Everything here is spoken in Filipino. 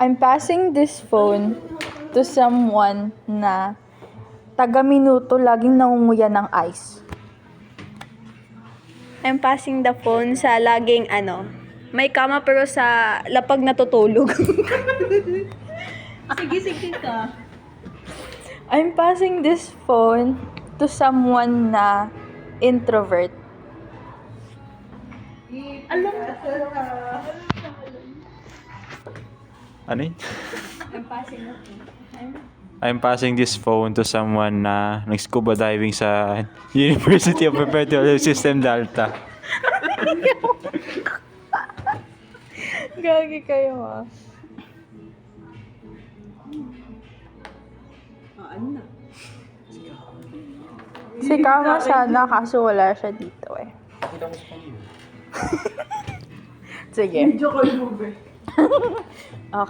I'm passing this phone to someone na taga-minuto laging nangunguya ng ice. I'm passing the phone sa laging may kama pero sa lapag natutulog. Sige ka. I'm passing this phone to someone na introvert. Ano yun? I'm passing the phone. I'm passing this phone to someone na nag-scuba diving sa University of Perpetual System Delta. Gagi kayo Si Kama sana kaso wala siya dito eh. Sige.